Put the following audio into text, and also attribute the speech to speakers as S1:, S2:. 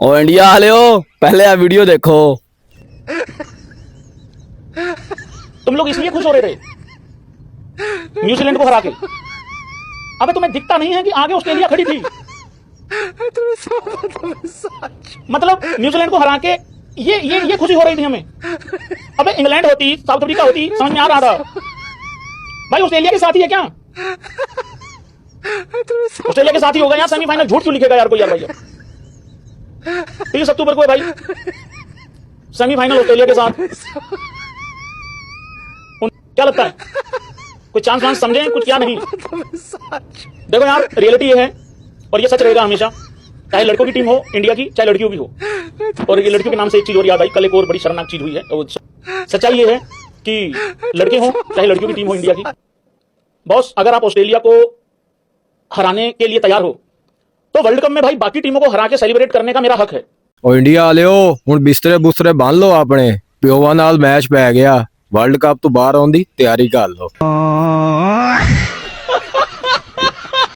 S1: ओ India वाले हो, पहले आ वीडियो देखो।
S2: तुम लोग इसलिए खुश हो रहे थे न्यूजीलैंड को हरा के। अबे तुम्हें दिखता नहीं है कि आगे ऑस्ट्रेलिया खड़ी थी। मतलब न्यूजीलैंड को हरा के ये खुशी हो रही थी हमें। अबे इंग्लैंड होती, साउथ अफ्रीका होती, समझ में आ रहा था भाई ऑस्ट्रेलिया के साथ ही है क्या? ऑस्ट्रेलिया के साथ ही होगा यार सेमीफाइनल। झूठ क्यों लिखेगा यार कोई यार भाई? 30 अक्टूबर को है भाई सेमीफाइनल ऑस्ट्रेलिया के साथ। क्या लगता है कोई चांस वांस समझे कुछ? क्या नहीं। देखो यार रियलिटी ये है और ये सच रहेगा हमेशा, चाहे लड़कों की टीम हो इंडिया की, चाहे लड़कियों की हो। और ये लड़कियों के नाम से एक चीज और याद आई, कल एक और बड़ी शर्मनाक चीज हुई है। और सच्चाई ये है कि लड़के हो चाहे लड़कियों की टीम हो इंडिया की, बॉस अगर आप ऑस्ट्रेलिया को हराने के लिए तैयार हो तो वर्ल्ड कप में भाई बाकी टीमों को हरा के सेलिब्रेट करने का मेरा हक है।
S1: ओ इंडिया वाले हो, हुण बिस्तरे बुस्तरे बांध लो अपने, प्योवा नाल मैच पै गया। वर्ल्ड कप तो बाहर आउण दी तैयारी कर लो।